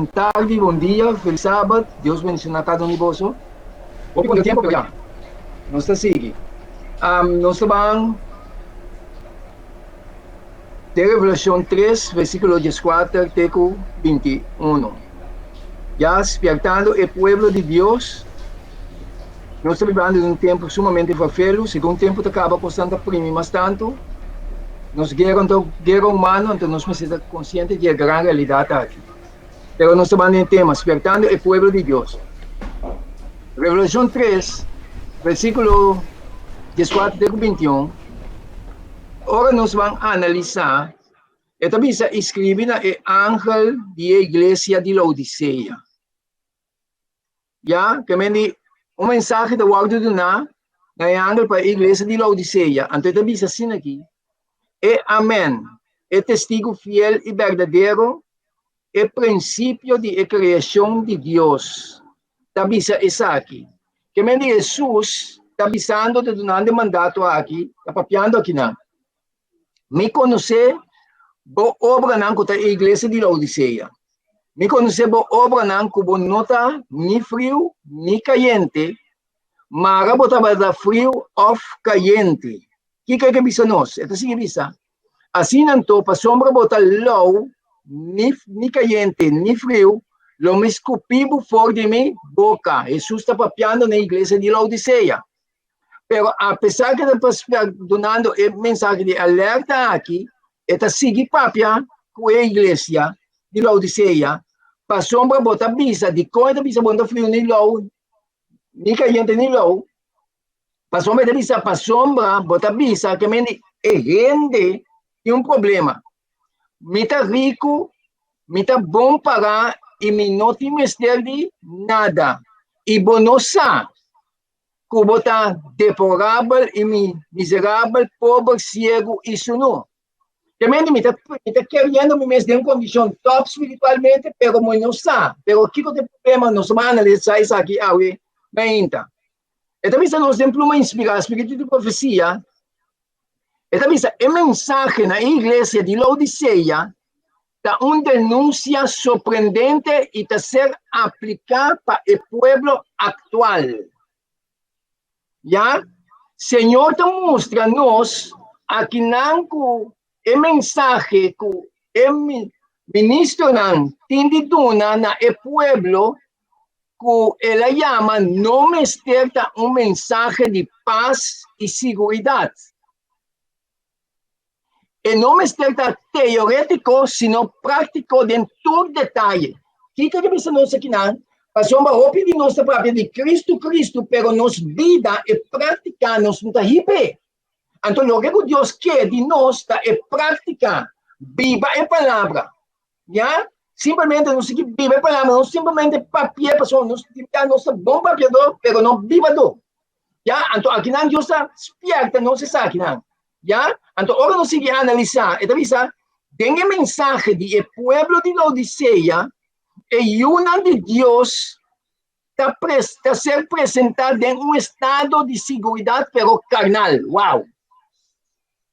buena tarde, buen día, feliz sábado. Dios bendiga a cada universo. Hoy con el tiempo, pero ya. No está sigue. Nos van de Revelación 3, versículo 14, artículo 21. Ya despertando el pueblo de Dios. Nós estamos vivendo em um tempo sumamente farfelo, segundo tempo acaba costando prima, mas tanto, nós guerra humana, então nós precisamos ser conscientes de a grande realidade aqui. Pero nós estamos em tema, despertando o povo de Deus. Revelação 3, versículo 14 até 21. Agora nós vamos analisar, e também está escrito na ángel da igreja de Laodiceia. Já, que me mensagem da guarda do na ángel para a igreja de Laodiceia. Então também está assim aqui. É amém. É testigo fiel e verdadeiro. É princípio de criação de Deus. Também está aqui. Que me Jesus está avisando, está dando mandato aqui, está papiando aqui não. Me conhecer, boa obra não com a igreja de Laodiceia. Me conhecer boa obra não com nota nem frio, nem caliente, mas botava da frio ou caliente. Que é que bisa nós? É assim que bisa. Assim não tô, para sombra botar low, nem caliente, nem frio, lo me escupivo fora de minha boca. Jesus está papiando na igreja de Laodiceia. Pero apesar que está dando mensagem de alerta aqui, está seguir papia com a igreja de Laodiceia, para sombra botar bisa, de coisa bisa botar frio nem low, nem caliente nem low, para sombra bisa, para sombra botar bisa, que me rende e um problema. Me tá rico, me tá bom pagar e me não tem mestre de nada. E bonosa, que botar deplorável e miserável, pobre, cego e suno. Também me tá querendo me mesmo em condição top espiritualmente, pero me não sabe. Pero o que tem problema, nós vamos analisar isso aqui, bem, então. E também nós temos uma inspiração, espírito de profecia. E também a mensagem na igreja de Laodiceia está uma denúncia surpreendente e está ser aplicada para o povo atual. Já? Senhor está mostrando-nos aqui não que a mensagem que o ministro não tem de donar na povo que ela chama não está uma mensagem de paz e segurança. E não é teórico, sino prático em todo detalhe. O que pensa nós aqui não? Passamos a roupa de nossa própria de Cristo, pero nos vida e prática nos não está hippie. Então, o que Deus quer de nós é prática, viva a palavra. Já? Simplesmente não se viva a palavra, não simplesmente papel, pessoal, nós temos bom papel, pero não viva do. Já? Então, aqui não Deus está despierta, não se sabe aqui não. Já? Então, agora nós vamos analisar, e também tem a mensagem de o povo de Laodiceia, e uma de Deus está ser apresentada em um estado de segurança, pero carnal. Uau!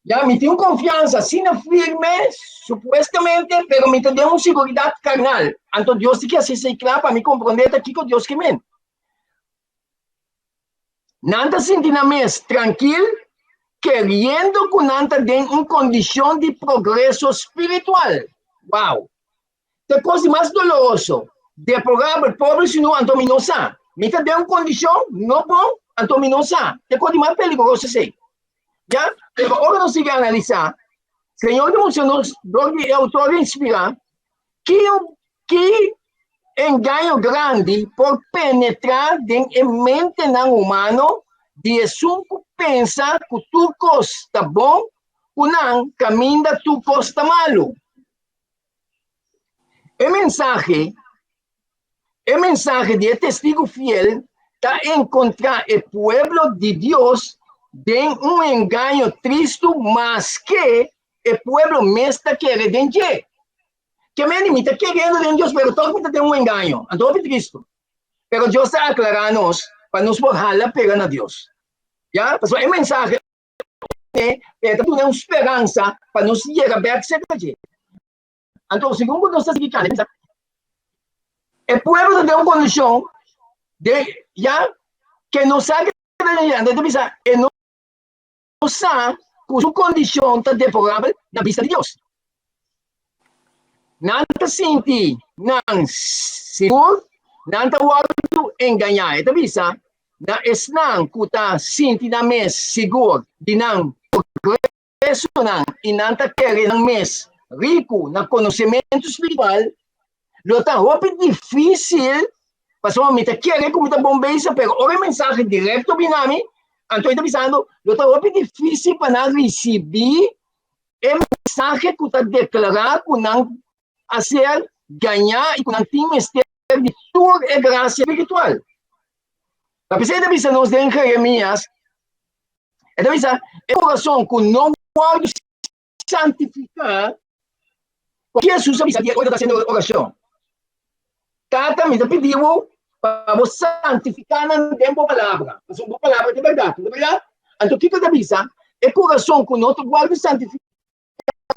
Já me tenho confiança, assim não firme, supostamente, pero me tem uma segurança carnal. Então, Deus tem que ser claro para me compreender aqui com Deus que me. Nada sentir mais tranquilo, querendo que nanta tem uma condição de progresso espiritual. Uau! É coisa mais dolorosa. Deplorável, pobre, se não, então não sabe. Me tem uma condição não bom, então não sabe. É coisa mais perigosa, sei. Já? Agora nós vamos analisar. Senhor, nos é autor inspirar que engano grande por penetrar em mente não humano de assunto pensa que tu costa bom, que não caminha tu costa malo. A mensagem de testigo fiel está encontrar o povo de Deus de um engano triste, mas que o povo me está querendo. Que me está querendo de Deus, mas todo tem um engano. Então, é triste. Mas Deus está aclarando para nos borrar a pega na Deus. Já? A mensagem é uma esperança para nos chegar a ver que se. Então, segundo nós estamos explicando, El pueblo tiene una condición de, ya, que no sabe de no sabe que su condición está deplorable na vista de Deus. Não está senti, não seguro, não está o enganar. Está vista? Não é que está senti na mês seguro de não progresso não e não está querendo mês rico no conhecimento espiritual. Lo está muito difícil. Pasó, me te quiere como te bombeiza, pero ahora el mensaje directo binami, estoy avisando, lo está muy difícil para recibir el mensaje que está declarado, que no hacer ganhar e que não tem mistério de toda a graça espiritual. A pesar de avisar nos de Jeremias, é de avisar, é coração que não pode santificar, porque Jesus avisa que agora está sendo oração. Tata me pediu para você santificar no tempo da palavra. Mas uma palavra de verdade, Então, o que ele avisa? É coração que não pode santificar,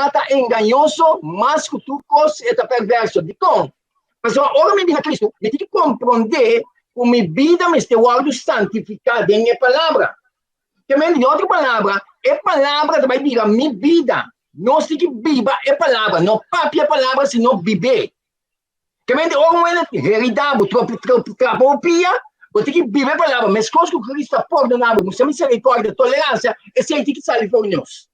está enganoso, mas que tu coisa está perverso. Então, mas agora me diz a Cristo, me tem que compreender que minha vida me está guardando santificada em minha palavra. Também, de outra palavra, é palavra vai dizer minha vida. Não se que viva é palavra, não papi é palavra, senão viver. Também, de outra maneira, realidade, tropia, você tem que viver a palavra, mas coisas que Cristo perdonava, você misericórdia, tolerância, esse aí tem que sair por nós.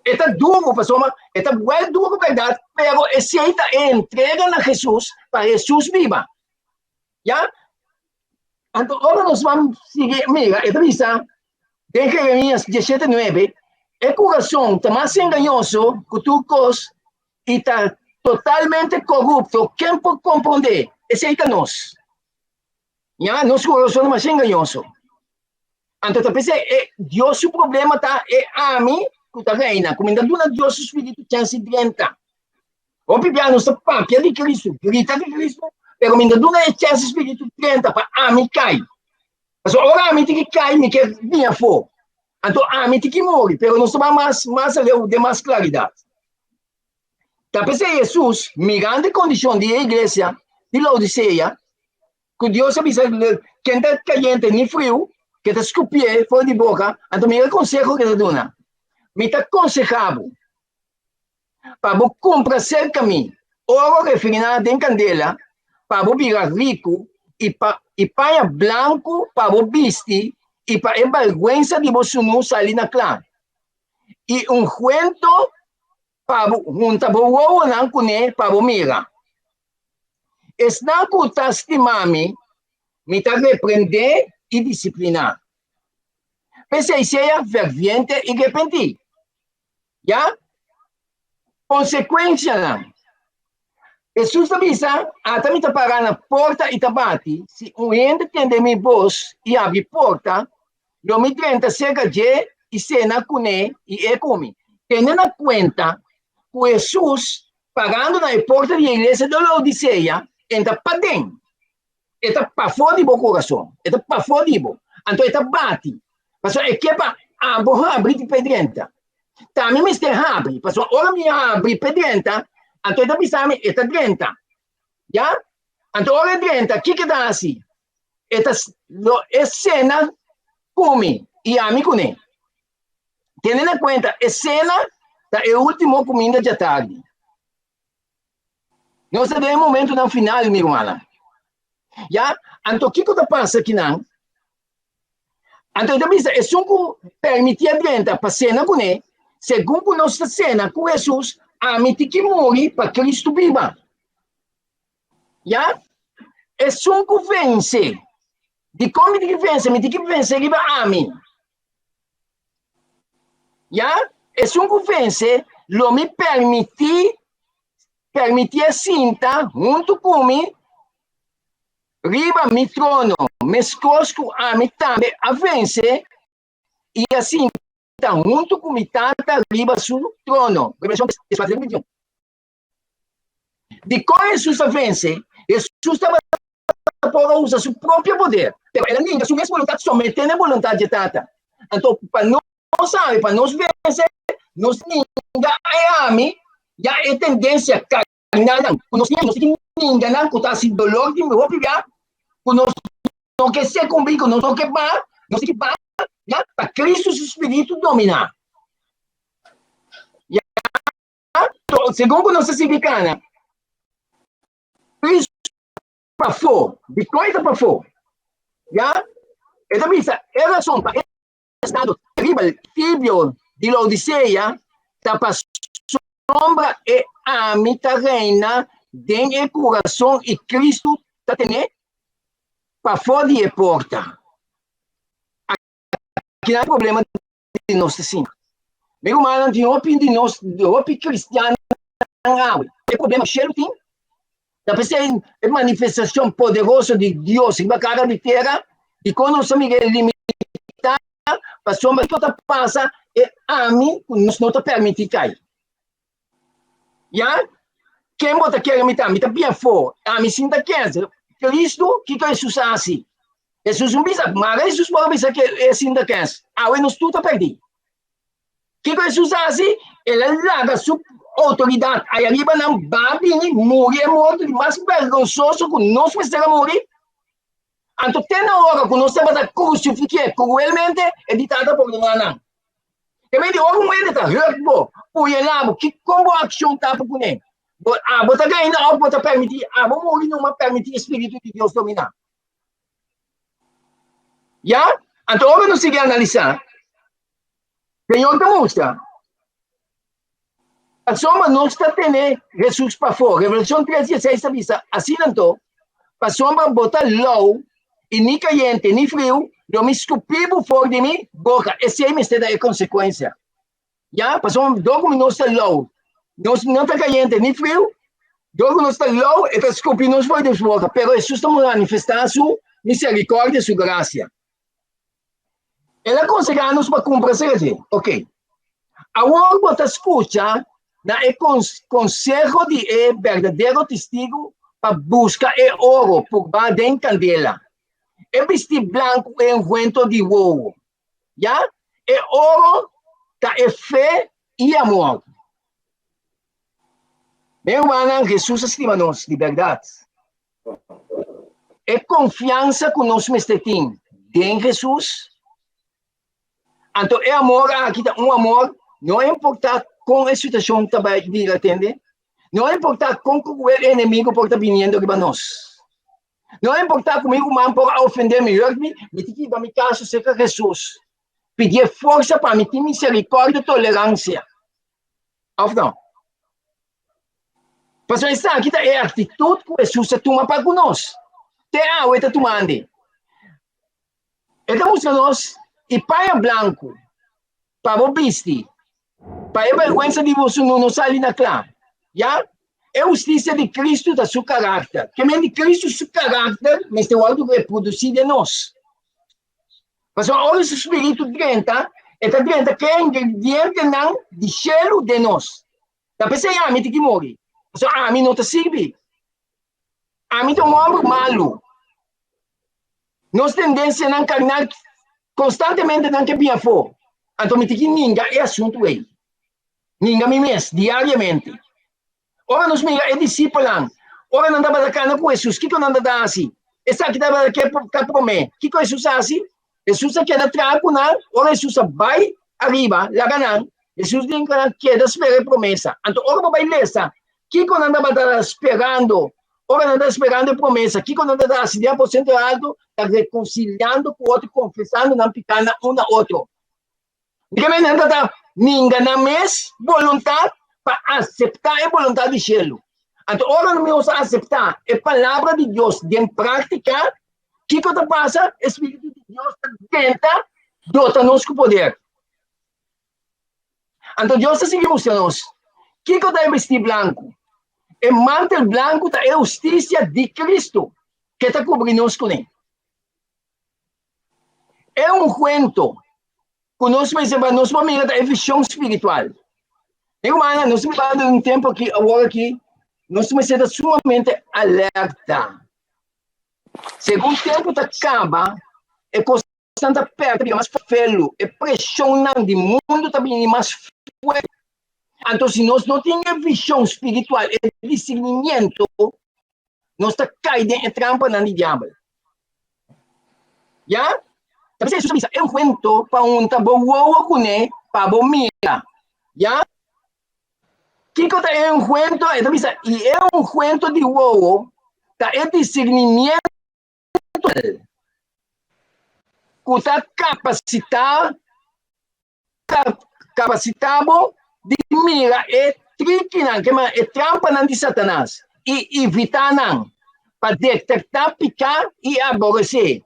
Está duro, pessoal, está muito duro, verdade, pero esse aí está entrega a Jesus para Jesus viva. Já? Então, agora nós vamos seguir, mira, esta vista, de Jeremias 17:9, é coração está mais enganoso que tu cos e está totalmente corrupto. Quem pode compreender? Esse aí está nós. Já? Nosso coração é mais enganoso. Então, eu pensei, Deus, o problema está, a mim, que reina, como ainda duna Deus, o Espírito chance de entrar. O piano está papia de Cristo, grita de Cristo, pero ainda duna chance Espírito de entrar para a mim cair. Mas agora a mim tem que cair, me quer vir a fogo. Então, a mim tem que morrer, pero não está mais além de mais claridade. Então, pensei, Jesus, mirando a condição da igreja de Laodiceia, que Deus avisa quem está caliente nem frio, que está escupir fora de boca, então me aconselho que está dando. Me está aconselhando para você comprazer caminho, ouro refinado em candela, para você virar rico e paia branco para você vestir e para a vergonha de você não sair na clã. E cuento para juntar você não conhecer para você mirar. Está com o testimônio, me está repreender e disciplinar. Pensei seja ferviente e repentir. Já? Consequência não. Jesus avisa, também está parando na porta e está bate. Se um ente entende minha voz e abre porta, não me tenta cerca de e cena com ele e é come. Tendo na conta que Jesus, parando na porta da igreja de Laodiceia, entra para dentro. Está para fora do coração. Está para fora do. Então, está bate. Mas é que para abrir para dentro. Também me está abre. Mas agora me abre para dentro. Então, está pensando, está dentro. Já? Então, agora dentro, o que está assim? É cena come e ame com ele. Tendo em conta, a cena é a última comida de tarde. Nós estamos em um momento no final, minha irmã. Já? Então, o que passa aqui, não? Então, é só que permitir dentro para cena com ele, segundo nossa cena com Jesus, a mim tem que morrer para Cristo viva. Já? É só que vence. De como tem que vencer, me tem que vencer a mim. Já? É só que vence, lo me permitir cinta junto comigo, riba mi trono, mescosco a mim também a vencer, e assim, junto com mi tata, riba su trono. De como Jesus a vence, Jesus estava para usar seu próprio poder. Ela nem sua mesma vontade, somente a vontade de tata. Então, para nós sabe, para nós vencer, nós ninguém é a mim, já é tendência a carnal, nós temos que enganar, que está assim, dolor de meu filho, nós não quer ser comigo, nós não quer bar, nós temos que bar, para Cristo o Espírito dominar. Segundo nós significa, Cristo para fora, de coisa para fora. Já? Essa missa é a razão para estado terrível, tibio de Laodiceia, está para sombra e a mitad reina den el corazón e Cristo está tendo para fora de porta. Aqui não é problema de nós assim. Meu irmão, de opinião de nós, de opinião cristiana, é problema cheio tem. Da ser é manifestação poderosa de Deus em cara de terra e quando nós somos limitados, a sombra que passa é a mim, nos não te permite cair. Já? Quem bota quer imitar? Me tá bem fora. A mim sinta que Cristo, que Jesus assim. Jesus não bisa, mas Jesus pode pensar que é sinta que eu não estou perdido. Que Jesus assim, ele larga sua autoridade. Aí arriba não vai morrer morto, mais vergonhoso que nós precisamos morrer. Então, tem na hora que nós estamos crucificados cruelmente, é ditada por nós não. Também de algum ele está hurt, por ele lá, que como a ação está por ele. Bota ganhando algo, bota permitir, vamos morrer, não permitir o Espírito de Deus dominar. Já? Então, agora nós seguimos analisar. Senhor te mostra. A soma não está tendo Jesus para fora. Revelação 3:16 avisa, assim então, para soma botar low, e nem caliente, nem frio, eu me escupi por fora de mim, boca. Esse aí me está dando consequência. Já? Para soma, dogo não está low. Não está caliente, nem frio, dogo não está low, e está escupindo nos fora de boca. Pero Jesus está manifestando sua misericórdia, sua graça. Ele aconselha-nos para cumprir isso. Ok. Agora você escuta o consejo de verdadeiro testigo para buscar o ouro por baixo da candela. É vestir branco é enquanto de ouro. Já? O ouro é fé e amor. Meu irmão, Jesus estima-nos de verdade. É confiança que nós temos em Jesus. Então, é amor, aqui está amor, não importa com a situação que vai atender, não importa com o inimigo que está vindo para nós. Não importa comigo, mas por ofender-me, me tem que ir para minha casa, seja Jesus. Pedir força para mim, ter misericórdia e tolerância. Ou não? Pastor, está aqui é a atitude que Jesus toma para nós. Tem algo que está tomando. Ele mostra nós. E paia branco, para o vestir, para a vergonha de você não sair na clã. Já? É a justiça de Cristo da seu caráter. Que de Cristo, seu caráter, mas tem algo reproduzir de nós. Mas olha o Espírito drenta, que é ingrediente não de cheiro de nós. Da pessoa, a mim tem que morrer. A mim não te serve. A mim tem um homem malo. Nós tendência a encarnar constantemente não que bem for. Então, me diz ninguém é assunto aí. Ninguém me mês, diariamente. Ora, nos mira, é discípulo. Ora, não dá para cá com Jesus. O que não dá assim? Essa aqui dá para que prometer. O que Jesus assim? Jesus quer atrás com nada. Ora, Jesus vai arriba, lá ganhar. Jesus quer esperar a promessa. Então, ora, vai ler essa. O que não dá para estar esperando? Ora, não está esperando a promessa. O que não dá assim? 10% alto, está reconciliando com o outro, confessando, não picando um ao outro. Ninguém na mesma vontade para aceitar a vontade de Cielo. Então, ora não me usa aceitar a palavra de Deus de prática, o que passa? O Espírito de Deus tenta dotar-nos com poder. Então, Deus está seguindo nós. O que é vestir branco? O mantel branco é a justiça de Cristo, que está cobrindo-nos com ele. É um cuento que nós vamos mirar da visão espiritual. Irmã, nós estamos falando de um tempo aqui, agora aqui, nós temos que ser sumamente alerta. Segundo o tempo acaba, é constante perto, mais felo, é pressionante, o mundo está vindo mais forte. Entonces, si nós não temos visão espiritual e discernimento, nós está caindo em trampa na diabo. Já? Tapi saya susah bisa. Cuento para um tabawo ko ne, para bomira. Já? Kiko ta cuento, bisa, e é cuento de wowo, ta é discernimento que está capacitado de mira e triquinan, que é trampa de Satanás, e evitar para detectar, picar e aborrecer,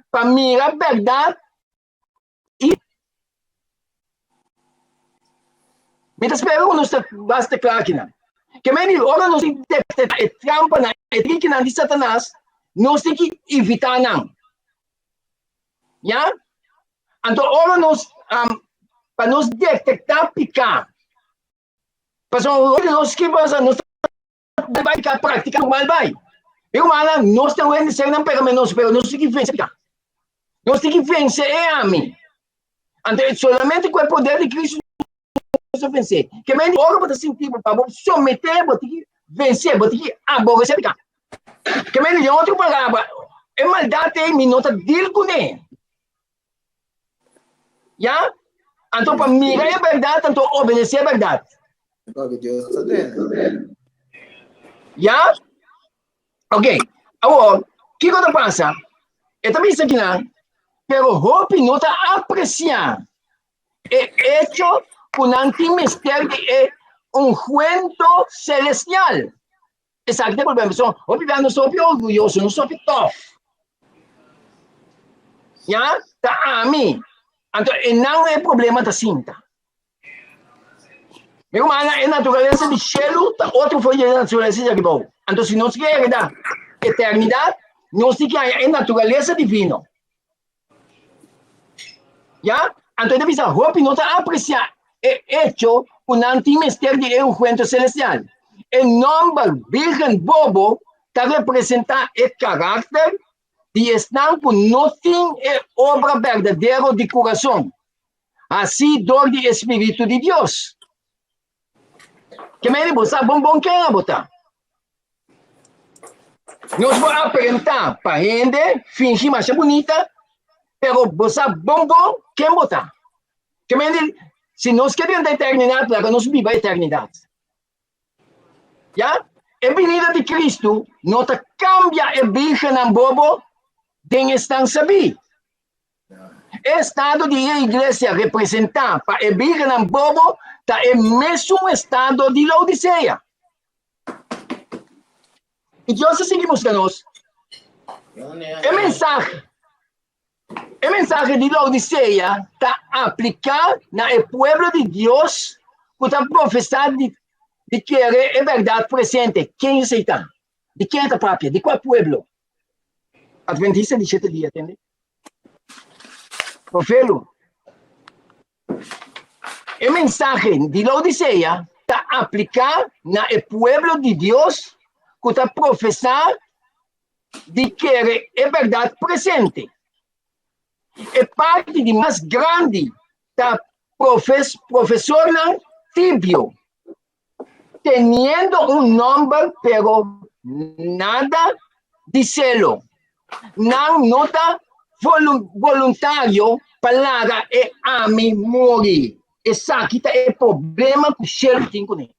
para mirar a verdade e mientras espero não está basta claro que não. Que me diz, ora nós detectar a trampa e triquinan de Satanás, nós temos que evitar não. Já? Então, ora nós para nos detectar picar. Para nós que nós vai ficar praticando mal vai. Eu mala nós temos que ser não pega menos, pero nós temos que vencer picar. Nós temos que vencer a mim. Então, solamente com o poder de Cristo nós vencer. Que me ora para sentir para someter, para que vencer, para que aborrecer picar. Que me diz outra palavra, é maldade em mim, não está deal com ele. Já? Então, para mirar a verdade, então obedecer a verdade. Já? Ok. Agora, o que está passando? Eu também sei que não, pero hope não está apreciando. É hecho com anti-mistério é cuento celestial. Exacto, por ejemplo, hope não sou orgulhoso, não sou tough. Já? Tá a mim. Então, não é problema da cinta. Meu mana é natureza de cielo, outro foi a natureza de agribo. Então, se nós queremos dar eternidade, nós temos que é natureza divina. Já? Então, deve ser hope não está apreciar é hecho um anti-mistério de cuento celestial. O nome Virgem Bobo está representando o caráter de estar com nothing é obra verdadeira de coração. Assim, dor de Espírito de Deus. Que me diz, bom quem é botar? Nós vamos aparentar para a gente, fingir mais bonita, pero você bom quem botar? Que me diz, se nós queremos a eternidade, nós vivamos a eternidade. Já? A venida de Cristo não cambia a virgem bobo de estar saber. O estado de igreja representar para a virgem bobo está no mesmo estado de Laodiceia. E Deus seguimos com nós. O mensagem de Laodiceia está aplicado no povo de Deus que está professando de querer a verdade presente. Quem aceita? De quem está própria? De qual povo? Adventista de 7 dias, entende? Profelo. A mensagem de Laodiceia está aplicada no povo de Deus que está professando de querer a verdade presente. A parte de mais grande está professor tibio, tendo nome, pero nada de selo. Não nota voluntário para e ame morrer. Esse aqui é o problema que o Shell tem com ele.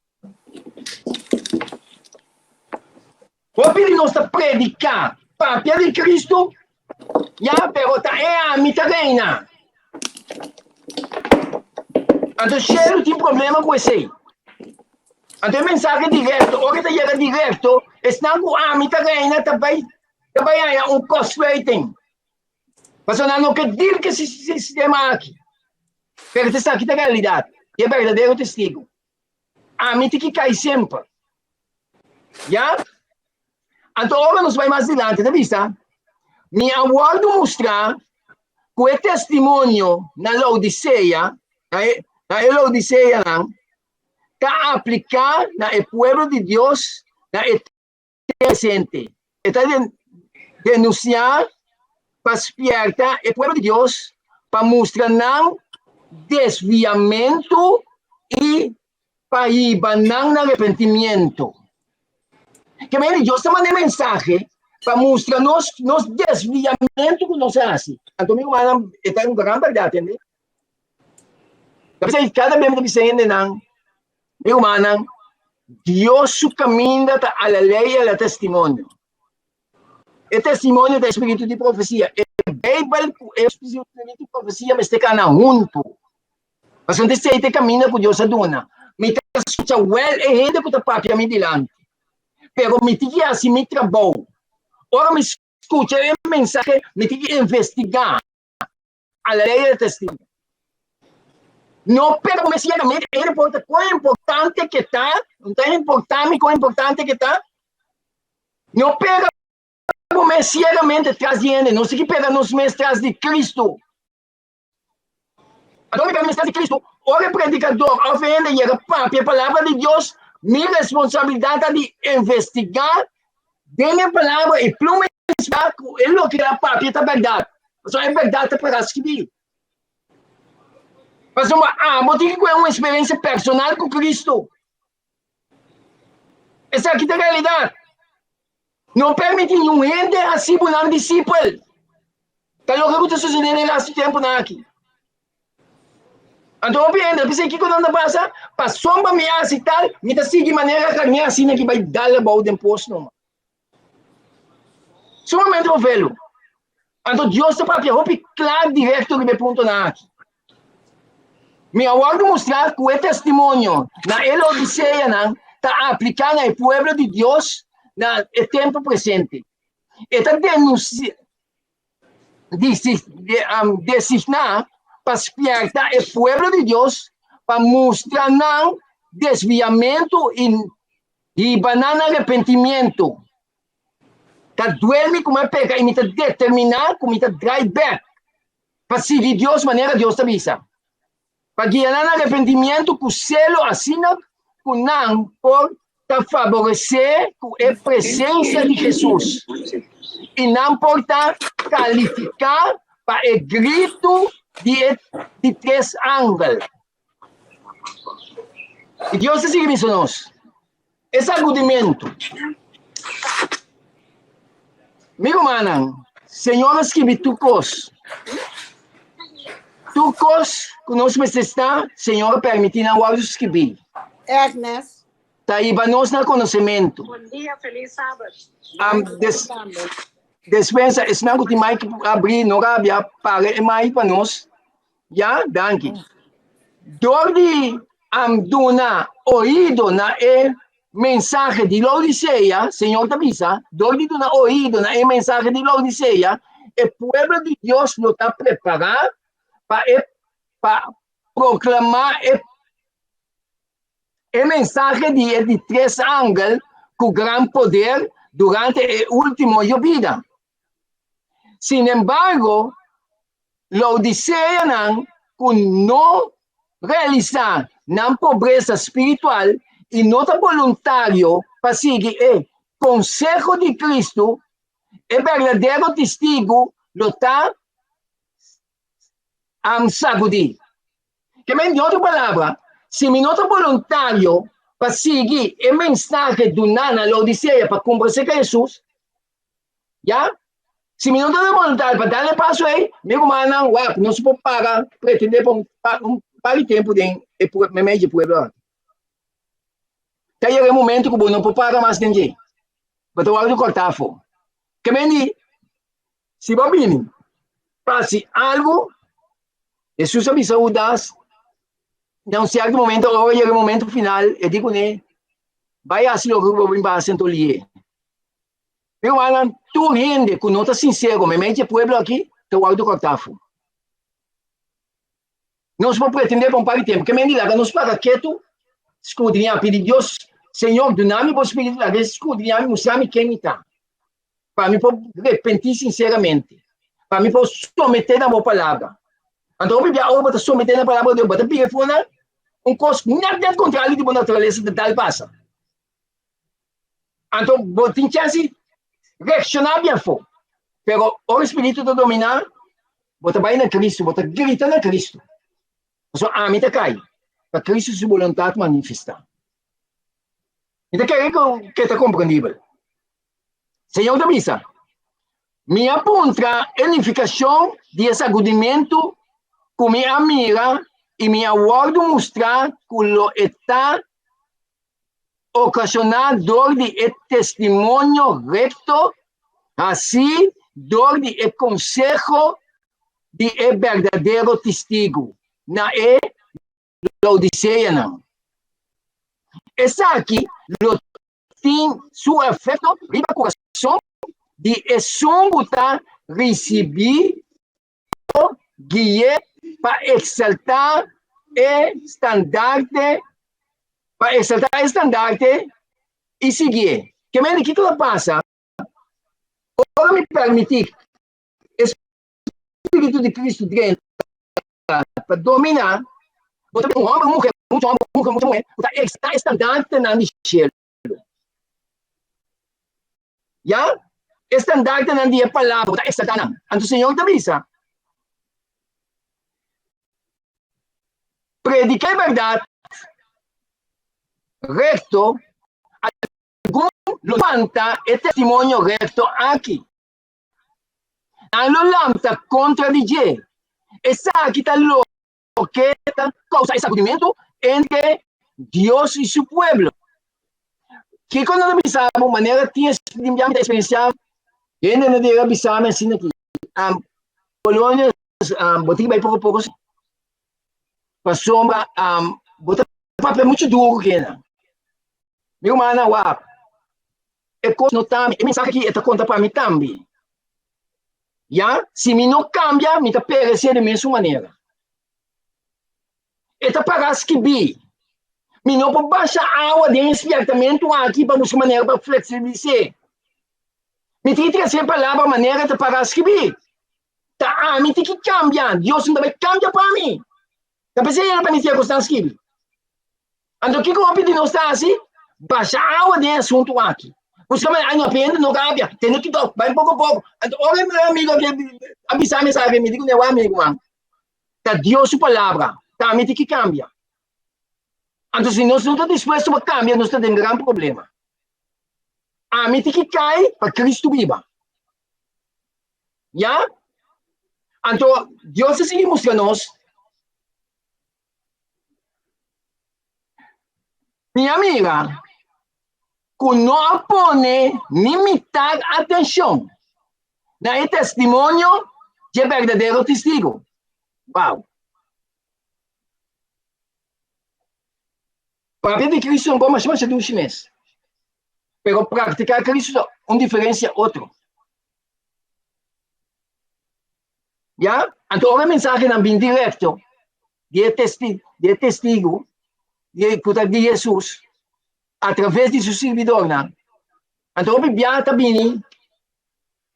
O que nós predicar papel de Cristo, já, pero é a minha reina. Então, Shell tem problema com esse. Então, a mensagem direta, o que está direto, está com a minha reina também é cost rating. Mas não quer dizer que esse sistema aqui. Pero está aqui a realidade. E é verdadeiro testigo. A mim tem que cair sempre. Já? Então, agora nós vamos mais adiante, tá vista? Me aguardo mostrar que o testemunho na Laodiceia, na Laodiceia, está aplicado no povo de Deus, na presente. Está denunciar para despertar o povo de Deus para mostrar não desviamento e paibanang na arrepentimiento. Que may Diyos naman yung mensahe para mostrar-nos desviamento que nós hace. Então, meu irmão, está um grande verdade, entende? Kasi cada membro bisa hindi nang, meu irmão, Dios su camina a la ley y al testimonio. El testimonio del espíritu de profecía. El Bible, el espíritu de profecía me está canando junto. Mas quando você camina com Deus a duna, me escuta well e gente que está papia me dilante. Pero me tige assim me trabalho. Ora me escuta a mensagem, me tige investigar a lei do testemunho. Não, pero necessariamente ele importa quão importante que está, não é importante quão importante que está. Não pega necessariamente trazendo, não sei que pega nos mestras de Cristo. Então, me pega mestras de Cristo, o predicador, a ofenda e a palavra de Deus, minha responsabilidade é de investigar, de minha palavra e plumas, ele não quer a papi, é verdade. Só é verdade para escrever. Mas vou ter que ter uma experiência personal com Cristo. Essa aqui é a realidade. Não permite nenhum gente assim por um discípulo. Então, o que está sucedendo nesse tempo aqui? Então, eu pensei que quando passa, passou para me aceitar, me dá de maneira que minha assim que vai dar a boa de imposto. Somente o velo. Então, Deus está para claro, direto, que me ponto aqui. Me aguardo mostrar que o testemunho na Odisseia está aplicado ao povo de Deus no tempo presente. Está denunciando, para despertar o povo de Deus para mostrar desviamento e banana arrependimento. Está duerme como é pegar e me está determinar como está drive back para seguir Deus de maneira Deus te avisa. Para guiar arrependimento com selo assina com não por favorecer a presença de Jesus e não por qualificar para o grito de três ângulos. E Deus se isso nós. Esse argumento. Meu irmão, Senhor escreve tu coisa. Tu coisa, conosco está, Senhor, permitindo ao escrever. Agnes. Tá aí para nós no conhecimento. Bom dia, feliz sábado. Despensa, esse não que mais abrir, não rabia, para mais para nós. Já, danke. Dordi amduna oído na mensagem de Laodiceia, Senhor te avisa, dordi duna oído na mensagem de Laodiceia, o povo de Deus não está preparado para proclamar a mensagem de três ângulos com grande poder durante a última vida. Sin embargo, Laodiceia não realizar na pobreza espiritual e não está voluntário para seguir o consejo de Cristo, é verdadeiro testigo, não está sacudir. Que em outra palavra, se me não está voluntário para seguir a mensagem do Nana Laodiceia para conversar com Jesus, já? Se me não está voluntário para dar passo aí, meu irmão, não se pode pagar, pretender para tempo de meio de pueblo. Tem um momento que não pode pagar mais ninguém. Mas eu vou cortar fora. Que me se vai vir, passe algo, Jesus avisa o das, não certo momento, agora é o momento final, eu digo, né, vai assim o grupo vir para sentir. Meu irmão, tu gente que não está sincero, me mete pueblo aqui, tu vai cortar fora. Não se pode pretender para um par de tempo, que me diga, não se paga quieto, escudrinhar, pedir Deus, Senhor, do-me o Espírito da Deus, escudrinhar, mostrar-me quem está. Para mim, para repentir sinceramente. Para mim, para someter na boa palavra. Então, eu pedir a obra, someter na palavra de Deus, para pedir fora coisa nada contrário de boa natureza de tal passa. Então, vou ter chance reaccionar bem fora. Pero o Espírito de dominar, vou trabalhar na Cristo, vou gritar na Cristo. Só a mim cai. para Cristo su voluntad manifestar. Então, que está compreendível. Senhor da missa, me aponta a unificação de esse argumento com minha amiga e me aguardo mostrar que o está ocasionador de testemunho recto, assim, dor de consejo de verdadeiro testigo. Na Laodiceia, não. Essa aqui, tem seu efeito riba coração de exumbutar, receber, guiar, para exaltar estandarte, e seguir. Que o que ela passa? Agora me permitir, o Espírito de Cristo dentro, para dominar, botar um homem, uma mulher, está estandarte na cielo. Já? Estandarte na dia palavra, botar exaltar. Então, o Senhor te avisa. Predicar a verdade recto, algum levanta o testemunho recto aqui. Não levanta contradizer. Essa aqui está louco que causa esse argumento entre Deus e seu povo. Que quando nós avisamos, maneira tinha experiência, e ainda não devia avisar assim aqui. Polônia, botinha vai pouco a pouco, para sombra, botar papel muito duro que não. Meu mano, uau. É coisa não também. E mensagem aqui, esta conta para mim também. Já? Se me não cambia, me está perecendo da mesma maneira. Esta parece que bi. Me não pode baixar água de enfiamento aqui para buscar maneira para flexibilizar. Me tem que trazer a palavra maneira de parece que bi. Tá, me tem que cambiar. Deus não vai cambiar para mim. Tá pensando para mim ter constância que então, o que eu pedi não está assim? Baixa água de assunto aqui. Busca mais, não aprende, não cambia. Tem que tocar, vai pouco a pouco. Então, olha meu amigo que avisar me sabe, me diga meu amigo, mano. Tá Deus sua palavra. Tá, me tem que cambiar. Então, se nós não estamos dispostos a cambiar, nós estamos em grande problema. A mim tem que cair para Cristo viva. Já? Então, Deus se mostra a nós. Minha amiga, que não pone limitar atenção no testemunho de verdadeiro testigo. Uau! Para ver de Cristo não como chama de um chinês. Pero praticar Cristo uma diferença outra. Já? Então, a mensagem é bem direto de testigo de Jesus através de seu servidor. Então, a Bíblia está bem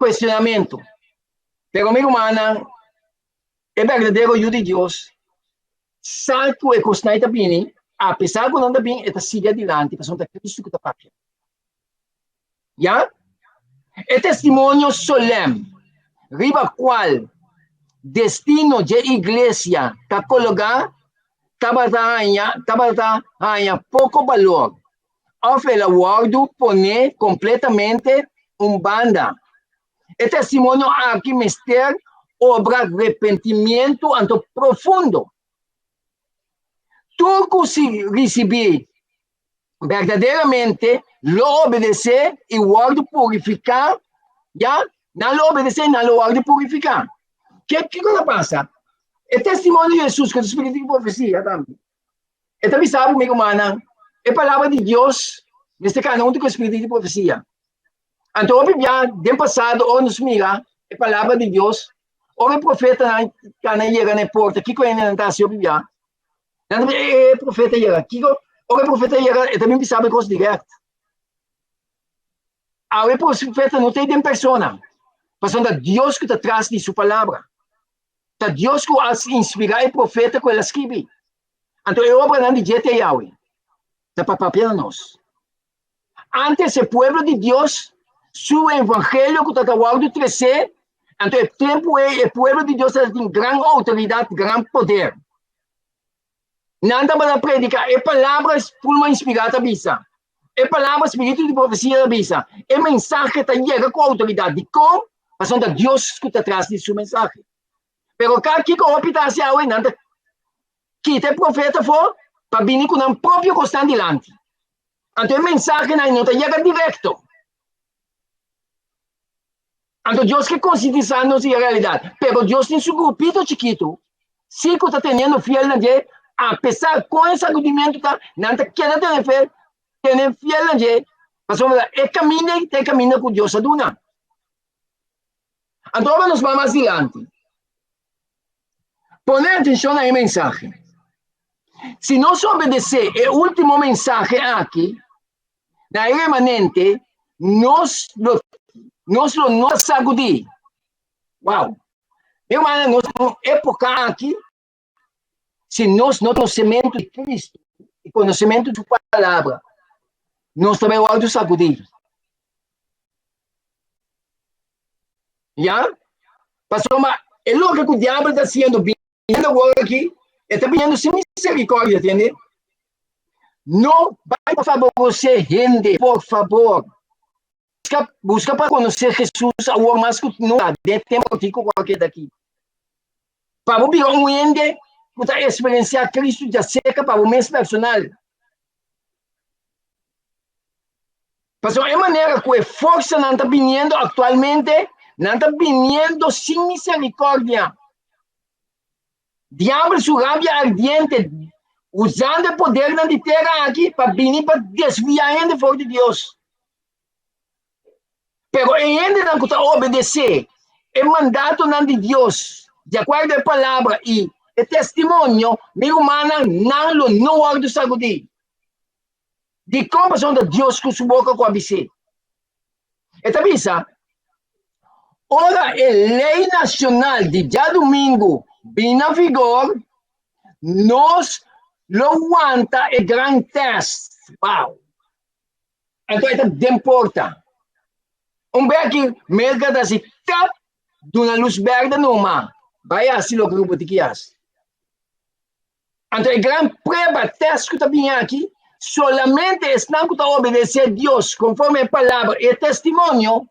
questionamento. Pero, amigo humana, é verdadeiro o de Deus. Sabe que o costa está bem, apesar de não está bem, está sigue adiante, para que Cristo que está papel. Já? É testemunho solene, riba qual destino de igreja está colocado, tabatanya pouco valor. Ofre o guardo pone completamente banda. É testemunho aqui, mister, obra arrependimento anto profundo. Tu se receber verdadeiramente, lo obedecer e o guardo purificar, já? Não lo obedecer, não lo guardo purificar. Que coisa passa? É testemunho de Jesus, que é o Espírito de profecia também. E também sabe, amigo humana, é palavra de Deus, neste caso, não tem o Espírito de profecia. Então, a Bíblia, do passado, ou nos mira, é palavra de Deus, ou é profeta que não chega na porta, que ainda não está assim, a Bíblia. É profeta chega, ou é profeta chega, e também sabe coisa direta. O profeta não tem de persona, mas é Deus que está atrás de sua palavra. É Deus que as inspira o profeta que ele escreve. Então, eu vou falar de jeito Yahweh. Está para papel nós. Antes, o povo de Deus, seu evangelho que está guardado crescer, então, o tempo o povo de Deus tem grande autoridade, grande poder. Nanta para predicar, é palavras pulma inspirada bisa. É palavra espírito de profecia da bisa. É mensagem que chega com autoridade. De como? Mas onde Deus que está atrás de sua mensagem. Pero cada que opta hacia hoje, nanta que o profeta for para vir com o próprio constante delante. Então, a mensagem não chega direto. Então, Deus que conscientizando-nos a realidade. Pero Deus tem seu grupito chiquito. Se que está tendo fiel na gente, apesar com esse argumento, não quer ter fiel na gente. Mas é caminho com Deus aduna. Então, vamos mais adiante. Poner atenção na mensagem. Se nós obedecer o último mensagem aqui, na remanente, nós não sacudir. Uau! Meu irmão, nós época aqui, se nós não temos conhecimento de Cristo e conhecimento de sua palavra, nós também vamos sacudir. Já? Pastor, mas é louco que o diabo está sendo vindo agora aqui, ele está vindo sem misericórdia, entende? Não vai favorecer gente, por favor. Busca para conhecer Jesus, a hora mais que não há, de tempo que qualquer daqui. Para o virar gente, para experienciar Cristo de seca para o mês personal. Pastor, é maneira que a força não está vindo atualmente, não está vindo sem misericórdia. Diabo, sua rábia ardiente, usando o poder na terra aqui para vir para desviar a gente fora de Deus. Pero ainda não está obedecer o mandato de Deus, de acordo com a palavra e o testemunho, meu humana não hora sacudir. De comparação de Deus com sua boca com a BC. Esta visa, ora a lei nacional de dia domingo, bem na vigor, nós não aguanta o grande teste. Uau! Então, isso importa. Vê que merda da cidade de uma luz verde numa. Vai assim o grupo de Kias. Então, a grande prova, teste que está bem aqui, solamente estão que obedecer a Deus conforme a palavra e testemunho,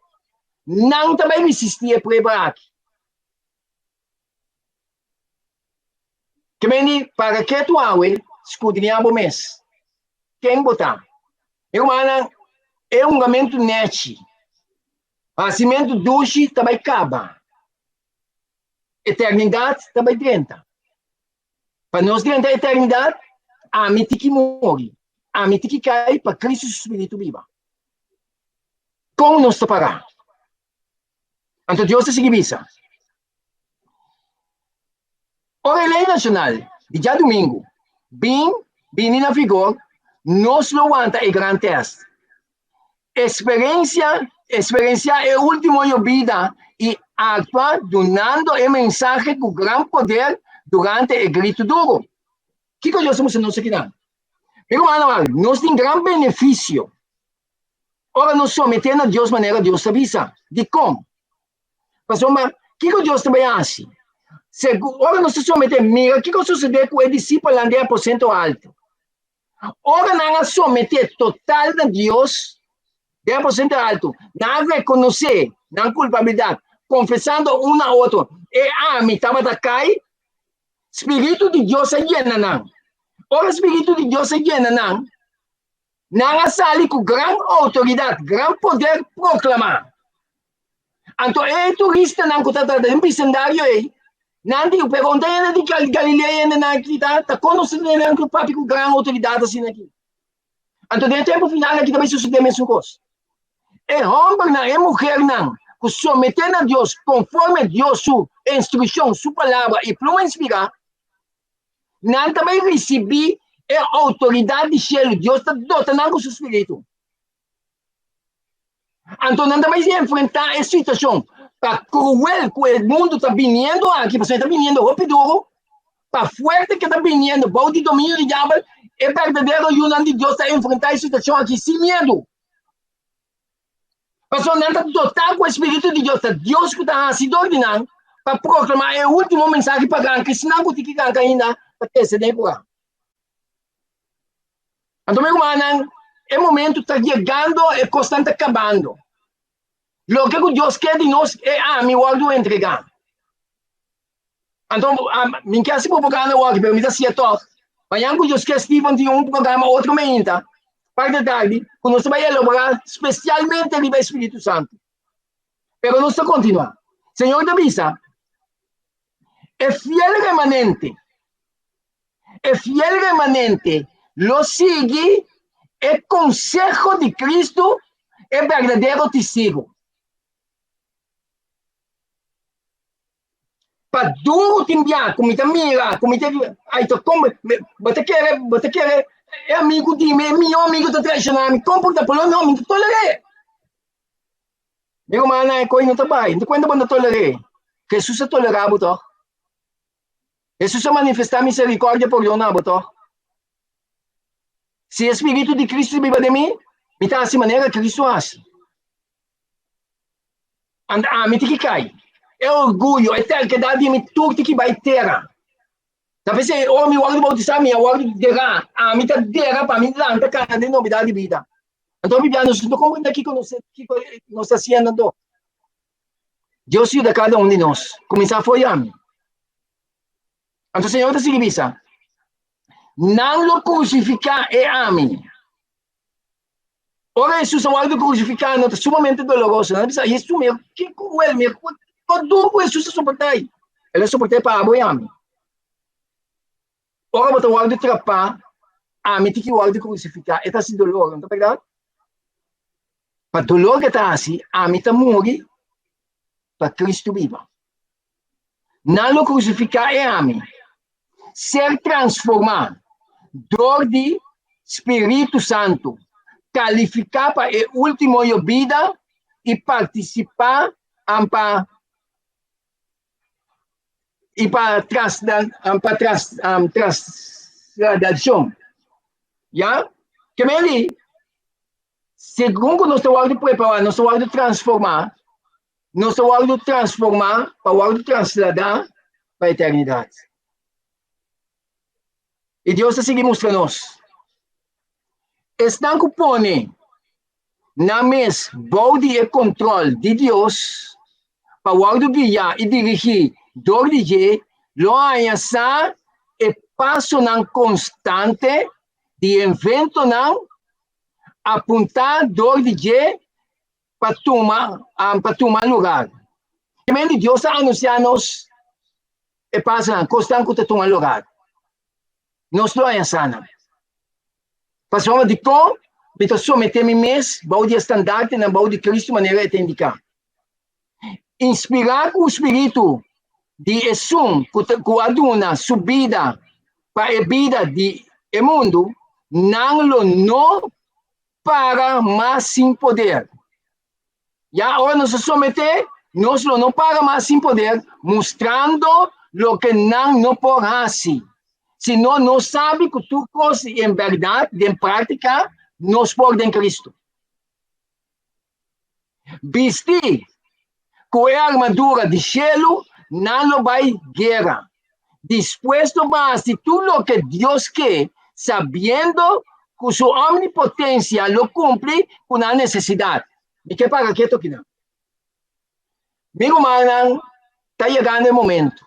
não também existir a prova aqui. Que vem para que tu aue, escudrinhar o mês. Quem botar? Irmã, é um gamento net. Cimento duche também acaba. Eternidade também tenta. Para nós tentar a eternidade, a mim tem que morrer. A mim tem que cair para Cristo Espírito viva. Como nós parar? Então Deus se visa. Ora, a lei nacional, de dia domingo, bem na vigor, nós não aguanta o grande teste. Experienciar é o último em vida e actuar donando a mensagem com grande poder durante o grito duro. O que nós somos nós aqui? Meu irmão, nós temos grande benefício. Ora, nós sometemos a Deus maneira Deus avisa. De como? Pastor, mas o que Deus também faz? Ora, nós sometemos, mira, o que sucede com o discípulo lá 10% alto? Ora, nós sometemos total a Deus 10% alto, não reconhecer, não culpabilidade, confessando um ao outro, me estava da cai, Espírito de Deus é llena, não. Ora, Espírito de Deus é llena, não sale com grande autoridade, grande poder proclamar. Então, turista não está tratando de cenário aí, não digo, pergunta ainda de Galileia ainda não aqui, está conhecendo ainda que o papi com grande autoridade assim aqui. Então, no tempo final aqui também sucede a mesma coisa. É homem não, é mulher não, que someter a Deus conforme Deus sua instrução, sua palavra e pluma inspirar, não também receber a autoridade de céu, Deus está dotando com seu espírito. Então, não também se enfrentar a situação para cruel que o mundo está vindo aqui, você está vindo rápido, para forte que está vindo, para o domínio de diabo, é verdadeiro e o de Deus está enfrentar a situação aqui sem medo. Pastor, não está dotado com o Espírito de Deus, Deus que está se ordenando para proclamar o último mensagem para ganhar, que senão você tem que ganhar ainda para ter esse tempo lá. Então, meu irmão, é momento está chegando e constante acabando. O que Deus quer de nós é me guardo entregar. Então, me quer se provocar na hora, me dá certo. Amanhã, Deus quer Steven de programa, outro ainda. Parte da tarde, quando nós vamos elaborar especialmente o Espírito Santo. Pero nós vamos continuar. Senhor da Visa, é fiel remanente, lo sigue, el consejo de Cristo es verdadero testigo. Para duro te enviar, como te mira, como te... Aí, tu como... Você quer... É amigo de mim, é meu amigo te traicionando, comporta por não, me tolerei. Meu mano, é coisa não tá bem. Então, quando eu tolerei? Jesus é tolerável, tá? Jesus é manifestar misericórdia por eu, não, tá? Se o Espírito de Cristo vive de mim, me dá assim maneira que Cristo faz. Me tem que cair. É orgulho, é terquedade, me tudo que vai ter. Talvez se o meu olho bautizar, meu olho derá, me tá derá para mim lá, tá cara de novidade de vida. Então, Bíblia, nós não compreendemos aqui que nós está sendo. Deus ajuda cada um de nós. Começar foi a mim. Então, Senhor, te seguimos. Não lo crucificar é a mim. Ora, Jesus, ao lado crucificado, é sumamente doloroso. Não é isso mesmo. Que cruel, meu. Quanto duro Jesus suportar? Ele suportou para apoiar-me. Ora, mas o lado trapar, me tem que o lado crucificar. É assim dolor, não é verdade? Para dolor que está assim, me está morrer para Cristo viva. Não lo crucificar é a mim. Ser transformado. Dor de Espírito Santo. Qualificar para a última vida e participar para trasladação. Já? Que me ali, segundo nós estamos de preparar, nós estamos de transformar, nós estamos de transformar para o trasladar para a eternidade. E Deus está seguindo mostrando-nos. Estão que põe na mesa bode e controle de Deus para o guiar e dirigir dor de Deus, lo avançar e passo não constante de evento não apontar dor de Deus para tomar lugar. Também Deus anuncia-nos e passo não constante para tomar lugar. Nós lo avançamos. Passamos de com, então someter-me mesmo, bode estandarte na bode de Cristo, maneira de indicar. Inspirar o Espírito de Esum, que aduna subida para a vida do mundo, não para mais sem poder. E agora nós someter, nós não para mais sem poder, mostrando o que não pode fazer. Se não sabe que tu coisa em verdade, em prática, nós podemos em Cristo. Vestir com a armadura de gelo, não vai guerra. Dispuesto mais de tudo o que Deus quer, sabendo que sua omnipotência lo cumpre com a necessidade. E que para quieto aqui não. Meu irmão, está chegando o momento.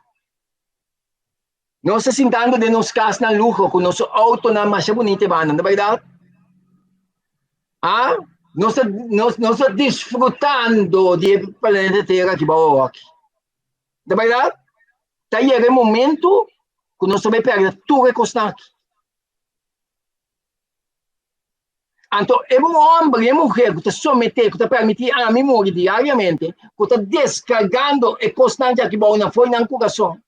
Nós estamos sentando de nos casas na luxo, com nosso auto na mais bonita, não é verdade? Nós estamos desfrutando do planeta Terra que vai aqui. Não é verdade? Está chegando o momento que nós vamos perder tudo que está aqui. Então, é um homem e mulher que está sometendo, que está permitindo a mim morrer diariamente, que está descarregando e constante aqui na folha no coração.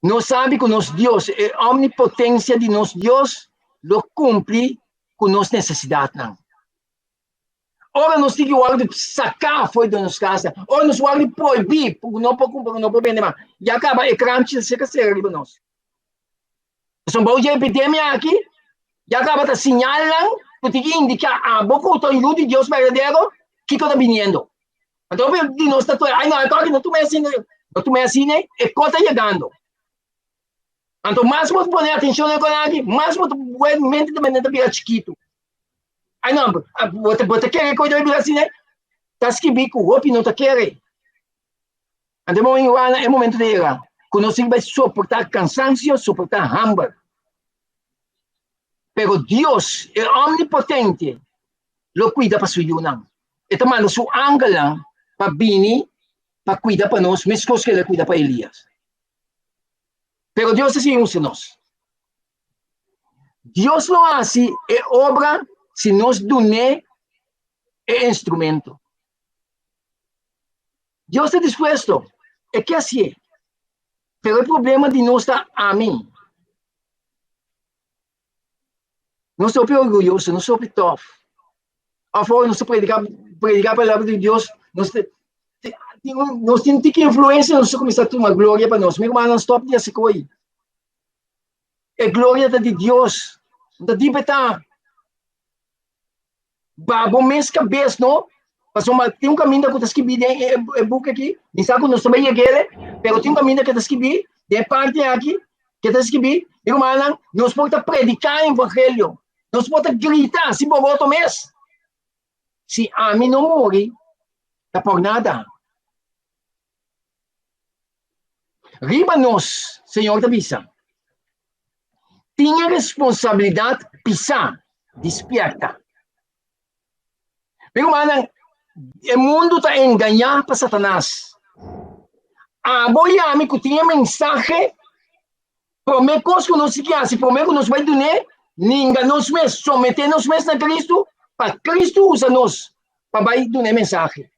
Não sabe que nosso Deus, a omnipotência de nosso Deus, lo cumpre com nossas necessidades. Não. Ora, nós temos que sacar fora da nossa casa, ora, nós temos que proibir, porque não pode vender mais. E acaba, é crime, se quer para nós. São bons de epidemia aqui, e acaba de sinyalar, que tem que indicar a boca do de Deus verdadeiro, que está vindo. Então, nós estamos, não, não, tu me assim, é coisa chegando. Então, mais você põe atenção no aqui, mais você mente também não vira chiquito. Aí não, você quer coisa de assim, né? Tá que bico, o não tá querendo. Então, é momento de ir lá. Quando você vai suportar cansancio, suportar hambre. Pero Deus é omnipotente. Lo cuida para suyo lang. Ito man, su angel lang, para bini, para cuida para nós, mesmo que ele cuida para Elias. Pero Deus assim usa nós. Deus não hace é obra se nós dune é instrumento. Deus está disposto. É que assim é. Pero o problema de nós está a mim. Não sou orgulhoso, não sou tough. A favor, nós predicar a palavra de Deus, nós temos que influência, nós começar a ter uma glória para nós. Meu irmão, não stop dessa coisa. É glória de Deus. Não de betar. Babo mês cabeça, não? Passou tem caminho que está escrito é book aqui. Nem sabe quando nós também aquele, mas tem caminho que está escrito, de parte aqui, que está escrito, irmão, nós podemos predicar o evangelho. Nós podemos gritar, se por outro mês. Se a mim não morre, tá por nada. Riba nós, Senhor da Bisa, tinha responsabilidade pisar, desperta. Pero mana, o mundo está enganado para Satanás. A boiame que tinha mensagem, promete coisas que nós se quer, promete que nós vai donar, ninguém nos mesmos, someter nos mesmos a Cristo, para Cristo usa nós, para vai donar mensagem.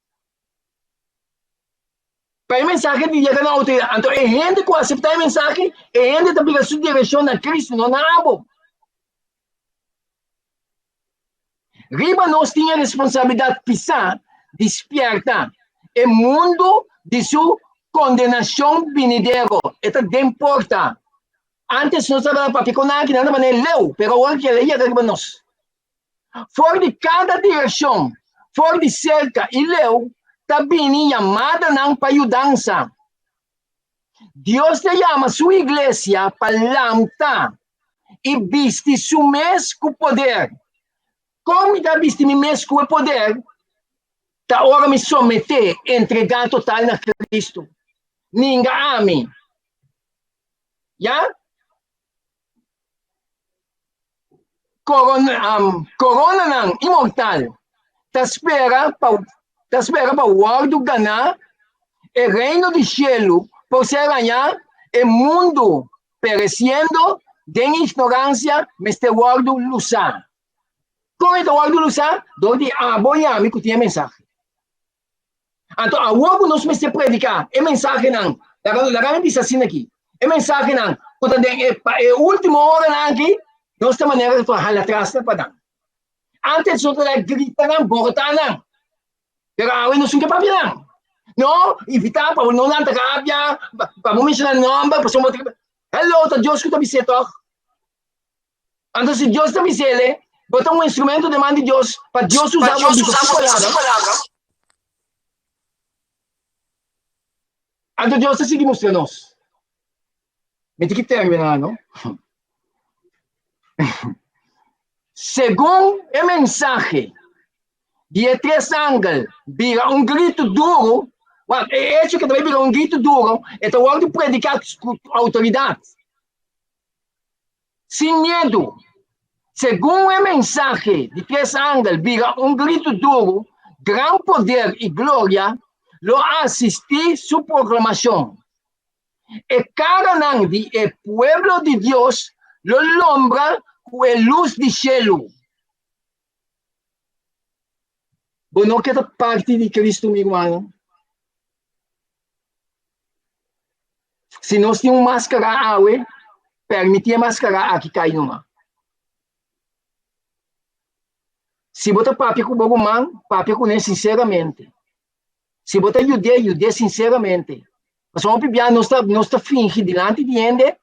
Para a mensagem de chegar na autoridade. Então, é gente que aceita a mensagem, é gente que tem sua direção na Cristo, não na abo. Riba nós tinha responsabilidade de pisar, despertar. O mundo de sua condenação vindoura. Isso não importa. Antes nós estávamos para piconar, que nada maneira leu, mas agora que ele ia riba nós. Fora de cada direção, fora de cerca e leu, também chamada não para ajudança. Deus te chama sua igreja para lançar e viste seu mesmo poder. Como está viste meu mesmo poder, está hora me someter, entregar total na Cristo. Ninguém ame. Já? Corona não, imortal. Te espera para o world ganhar o reino do cielo, por ser ganhar o mundo perecendo de ignorância, mas o world lutar. Com o world lutar, onde a boia me tinha mensagem. Então, a world nós me se predicar, é mensagem não. Larga diz assim aqui, é mensagem não. Quando é última hora aqui, nós temos maneira de falar atrás para dar. Antes nós gritar, botar não. Pero awin nós não quer não. Não, evitar para não dar rabia, para não mencionar nome, para só hello, tá Deus que está visito. Então se Deus está visele, botar instrumento de mão de Deus para Deus usar a palavra. Então Deus está seguindo nós. Me tem que terminar, não? Segundo a mensagem de três ángulos, vira grito duro, é isso que também vira grito duro, é o hora de predicar com autoridade. Sem medo. Segundo a mensagem de três ángulos, vira grito duro, grande poder e glória, lo assisti sua proclamação. E cada nang de pueblo de Deus lo lombra com a luz do cielo. Bono que parte de Cristo, meu irmão. Se nós temos máscara, permitir a máscara aqui cair numa. Se botar papi com o man, papi com ele sinceramente. Se botar judeia sinceramente. Mas vamos pedir, nós está fingindo diante de gente,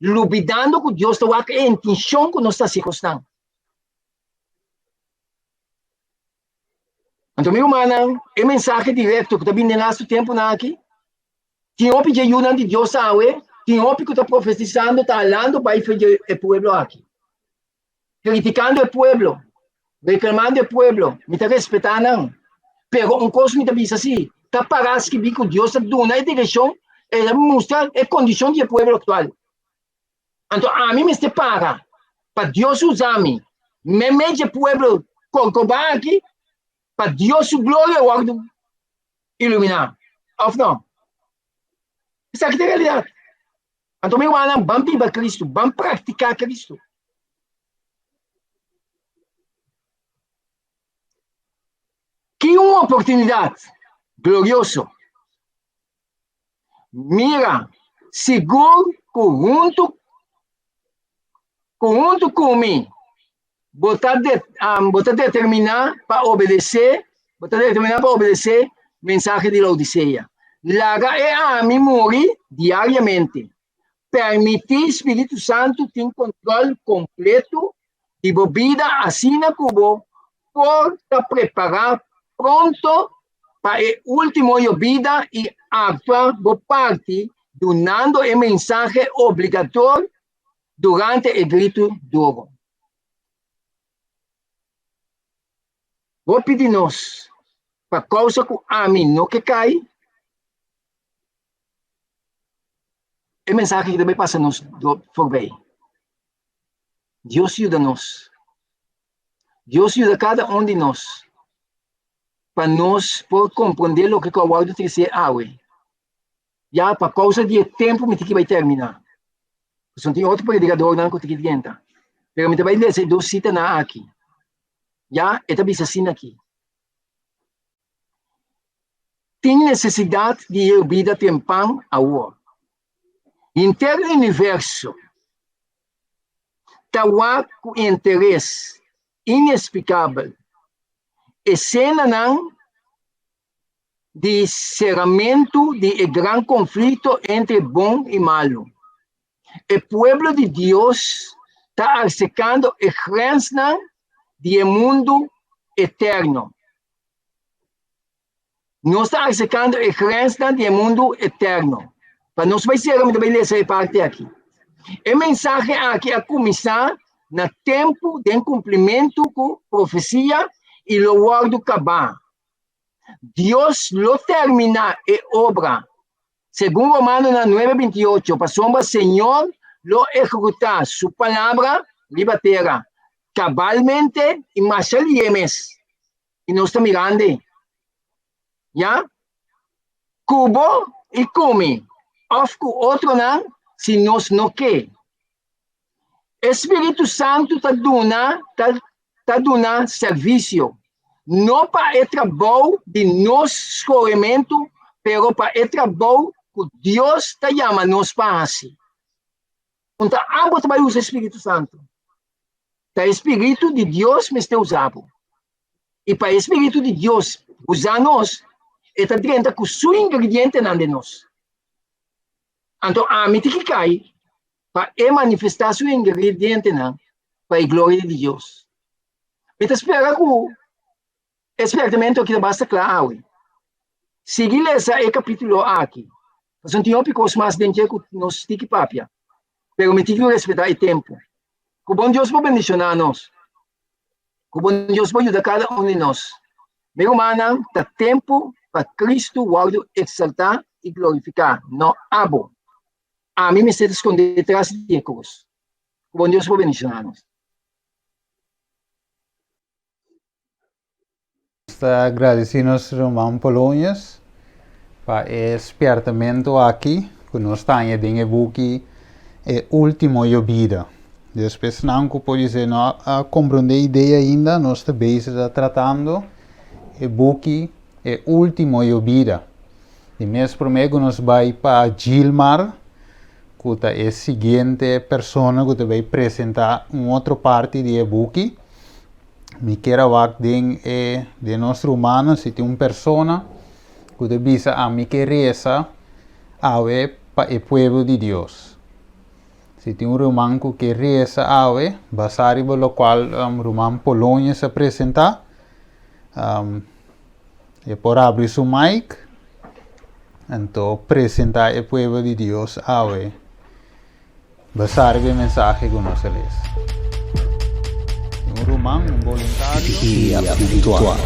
duvidando que Deus está com a intenção que nós está circunstância. Então, meu irmão, é mensagem direto que está vindo no nosso tempo aqui. Tinha que pedir ajuda de Deus, Tinópico está profetizando, está hablando para el pueblo aquí. Criticando el pueblo, reclamando el pueblo, me está respetando. Pero un cosa me dice así, está para que vi que Dios da una dirección, mostrar a condição do povo actual. Então, a mim me separa para Deus usar-me, me mete o povo corcobar aqui, para Deus sua glória iluminar. Ou não? Isso aqui é a realidade. Então, meu irmão, vamos viver Cristo, vamos praticar Cristo. Que uma oportunidade gloriosa. Mira, seguro, junto comigo, botar determinar para obedecer, mensagem de Laodiceia. Larga a mim morrer diariamente. Permitir Espírito Santo ter controle completo de bebida assim na cubo, por preparar pronto para a última vida e actuar por parte, donando a mensagem obrigatória durante o grito duro. Vou pedir-nos, para causa que a mim não que cai, a mensagem que também passa-nos por bem. Deus ajuda-nos. Deus ajuda cada um de nós para nós por compreender o que o áudio tem que ser hoje. Já, por causa do tempo, me que vai terminar. Não tem outro predicador não que adianta. Mas me vai ler duas citas aqui. Já, é também assim aqui. Tem necessidade de vida tempão agora. Inteiro universo, está com interesse inexplicável. E cena não de encerramento de grande conflito entre bom e malo. O povo de Deus está secando a grença do mundo eterno. Nós estamos secando a grença do mundo eterno. Para nós vai ser, também essa parte aqui. A mensagem aqui é começar no tempo de cumprimento com profecia e o word acabar. Deus lo termina a obra. Segundo Romanos 9:28, para sombra Senhor lo ejecutar sua palavra libertera cabalmente e machaliemes. E nós estamos mirando. Já? Cubo e come. Of outro não, se nós não quer. Espírito Santo está dando serviço. Não para o trabalho de nosso escolhimento, mas para o trabalho que Deus está chamando nós para fazer. Então, ambos trabalham o Espírito Santo. O Espírito de Deus me está usando. E para o Espírito de Deus usar nós, está dentro com o seu ingrediente de nós. Então, a mim que cai para manifestar o seu ingrediente para a glória de Deus. Então, espera que exatamente o que basta claro. Seguir esse capítulo aqui. Nós não temos coisas mais dentro que nós temos papia. Mas me temos que respeitar o tempo. Que o bom Deus vai bendicionar nós. Que o bom Deus vai ajudar cada um de nós. Meu irmão, está tempo para Cristo o exaltar e glorificar. Não abo. A mim me está escondendo detrás de cruz. Que o bom Deus vai bendicionar nós. Agradecemos Romão Polonhas para o espertamento aqui, que nós estamos em book último e vida. Depois não pode dizer, não compreender a ideia ainda, nós estamos tratando o book último e vida. E mesmo por meio nós vai para Gilmar, que é a seguinte pessoa que vai apresentar uma outra parte do book. Me quero ver de nosso humano, se tem uma pessoa que diz a mim que reza para o povo de Deus. Se tem um romano que reza basado no qual romano Polônia se apresenta, e por abrir seu mic, então apresentar o povo de Deus Basar o mensagem que nós lemos. Um romano, um voluntário. Vigilia virtual.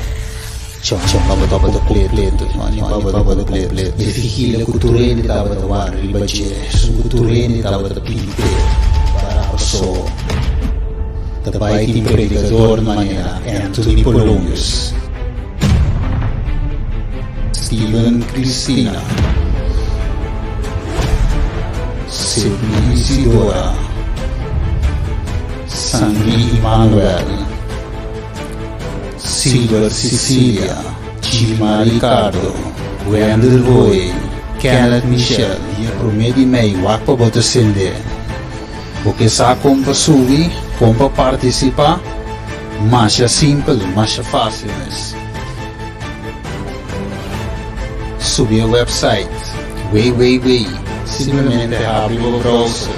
Ciò babado completo, ogni babado completo. E vigilia culturale dava da war, ribace, su culturale dava da pinte, para a pessoa. Da baita predicador maneira Anthony Polonius. Steven Cristina. Sidney Isidora. Sandri Emanuel. Silver Cecilia, Gilma Ricardo, Wendell Roy, Kenneth Michel, e prometi mei wakpa bota sende. Porque sa compa subi, compa participa, mais simples, mais fácil. Subir o website, simplesmente abre o browser,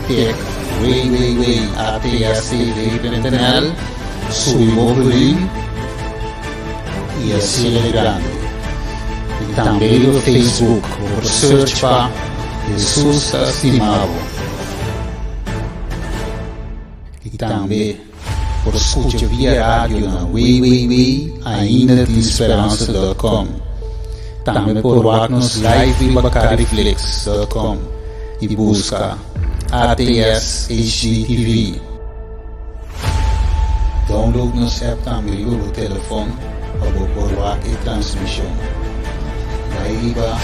clica www.atstv.nl, sube o link e assim é grande. E também o Facebook, por search para Jesus Estimado. E também por escuta via rádio na www.aindadeesperança.com. Também por nos live bacariflex.com e busca ATS HDTV. Download nos app também pelo telefone para por e transmissão. Vai para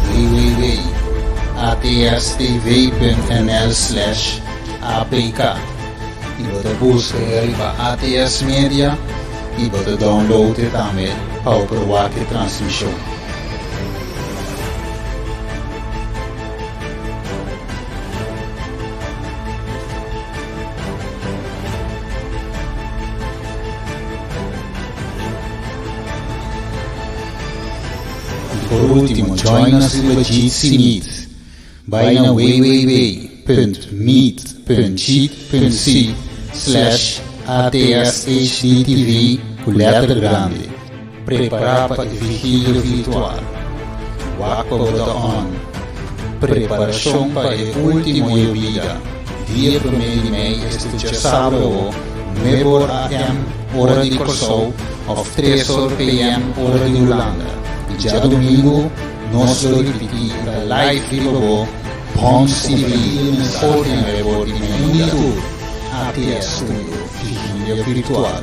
www.atstv.nl/apk e você busca para ATS Media e você download também para por e transmissão. Por último, join us in the Jitsi Meet. Vai na www.meet.c/ATSHDTV com letra grande. Preparar para a vigília virtual. Wakpa Boda On. Preparação para a última vida. Dia 1 de maio, este dia sábado, 9 AM, hora de Kosovo, of 3 PM, hora de Holanda. Já domingo, nós vamos repetir a live vivo Ponce TV na ordem de YouTube ATS Studio Vigília Virtual.